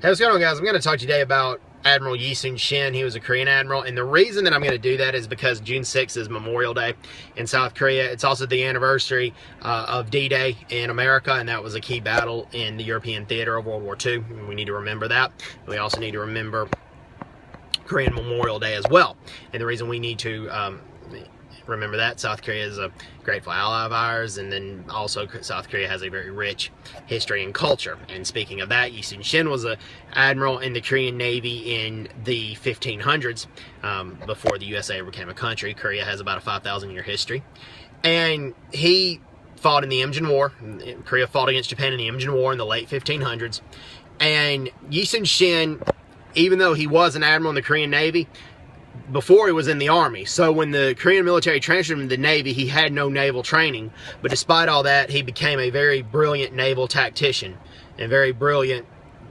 Hey, what's going on, guys? I'm going to talk today about Admiral Yi Soon Shin. He was a Korean admiral, and the reason that I'm going to do that is because June 6th is Memorial Day in South Korea. It's also the anniversary of D-Day in America, and that was a key battle in the European theater of World War II. We need to remember that. We also need to remember Korean Memorial Day as well. And the reason we need to remember that, South Korea is a grateful ally of ours, and then also South Korea has a very rich history and culture. And speaking of that, Yi Soon Shin was an admiral in the Korean Navy in the 1500s, before the USA became a country. Korea has about a 5,000-year history, and he fought in the Imjin War. Korea fought against Japan in the Imjin War in the late 1500s, and Yi Soon Shin, even though he was an admiral in the Korean Navy, before he was in the Army. So when the Korean military transferred him to the Navy, he had no naval training. But despite all that, he became a very brilliant naval tactician and very brilliant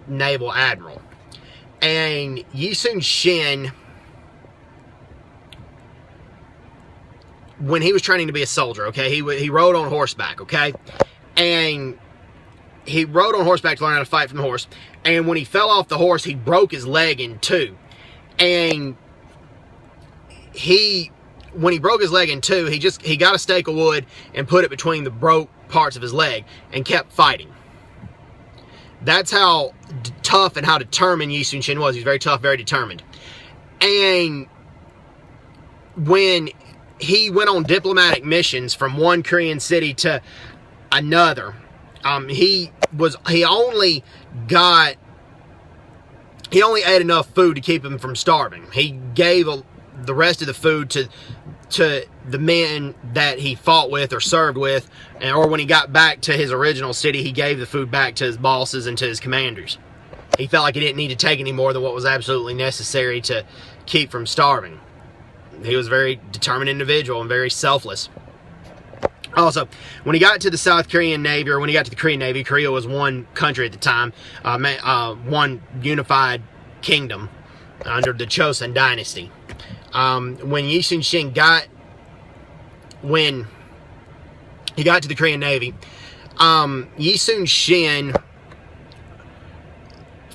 naval admiral. And Yi Soon Shin, when he was training to be a soldier, okay, he rode on horseback, okay? And he rode on horseback to learn how to fight from the horse. And when he fell off the horse, he broke his leg in two. And when he broke his leg in two, he got a stake of wood and put it between the broke parts of his leg and kept fighting. That's how tough and how determined Yi Soon Shin was. He's very tough, very determined. And when he went on diplomatic missions from one Korean city to another, he only ate enough food to keep him from starving. He gave the rest of the food to the men that he fought with or served with, or when he got back to his original city, he gave the food back to his bosses and to his commanders. He felt like he didn't need to take any more than what was absolutely necessary to keep from starving. He was a very determined individual and very selfless. Also, when he got to the South Korean Navy, or when he got to the Korean Navy, Korea was one country at the time, one unified kingdom under the Joseon dynasty. When Yi Soon Shin got to the Korean Navy, Yi Soon Shin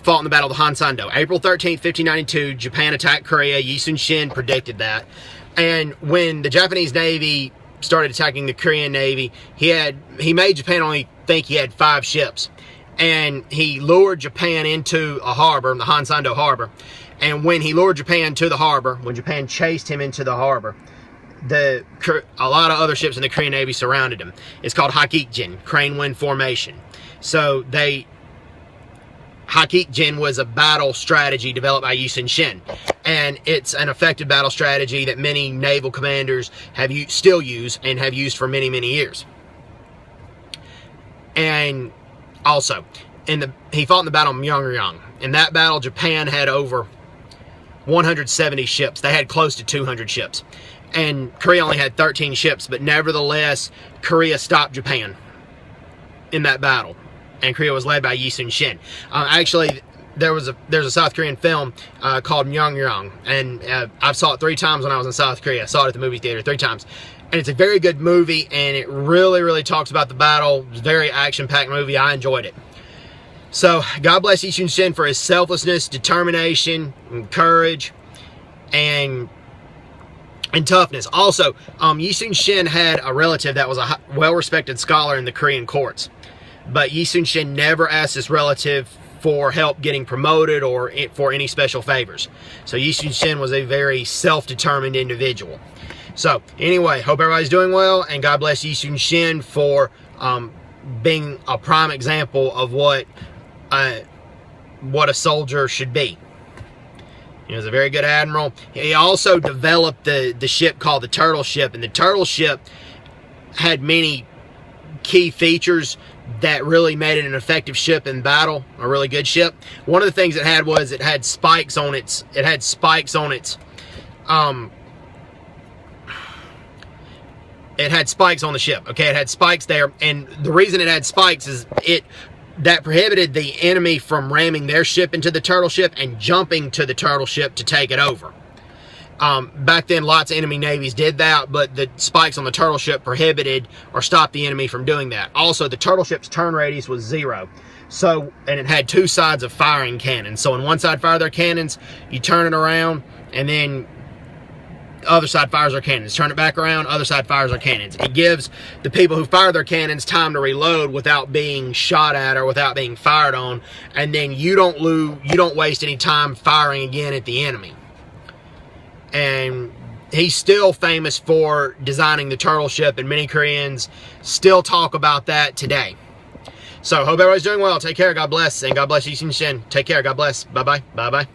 fought in the Battle of the Hansando. April 13th, 1592, Japan attacked Korea. Yi Soon Shin predicted that. And when the Japanese Navy started attacking the Korean Navy, he made Japan only think he had 5 ships. And he lured Japan into a harbor, the Hansando harbor. And when he lured Japan to the harbor, when Japan chased him into the harbor, a lot of other ships in the Korean Navy surrounded him. It's called Hakikjin, crane wind formation. So Hakikjin was a battle strategy developed by Yi Soon Shin. And it's an effective battle strategy that many naval commanders still use and have used for many, many years. And also, he fought in the Battle of Myeongryang. In that battle, Japan had over 170 ships. They had close to 200 ships. And Korea only had 13 ships, but nevertheless, Korea stopped Japan in that battle. And Korea was led by Yi Soon Shin. Actually, there's a South Korean film called Myeongryang, and I saw it 3 times when I was in South Korea. I saw it at the movie theater 3 times. And it's a very good movie, and it really, really talks about the battle. It's a very action-packed movie. I enjoyed it. So, God bless Yi Soon Shin for his selflessness, determination, and courage, and toughness. Also, Yi Soon Shin had a relative that was a well-respected scholar in the Korean courts. But Yi Soon Shin never asked this relative for help getting promoted or for any special favors. So Yi Soon Shin was a very self-determined individual. So, anyway, hope everybody's doing well, and God bless Yi Soon Shin for being a prime example of what a soldier should be. He was a very good admiral. He also developed the ship called the Turtle Ship, and the Turtle Ship had many key features that really made it an effective ship in battle, a really good ship. One of the things it had spikes on its it had spikes on the ship. Okay, it had spikes there, and the reason it had spikes is that prohibited the enemy from ramming their ship into the Turtle Ship and jumping to the Turtle Ship to take it over. Back then, lots of enemy navies did that, but the spikes on the Turtle Ship prohibited or stopped the enemy from doing that. Also, the Turtle Ship's turn radius was 0. So, and it had two sides of firing cannons. So on one side fire their cannons, you turn it around, and then the other side fires their cannons. Turn it back around, other side fires their cannons. It gives the people who fire their cannons time to reload without being shot at or without being fired on, and then you don't waste any time firing again at the enemy. And he's still famous for designing the turtle ship, and many Koreans still talk about that today. So, hope everybody's doing well. Take care. God bless. And God bless Yi Soon Shin. Take care. God bless. Bye-bye. Bye-bye.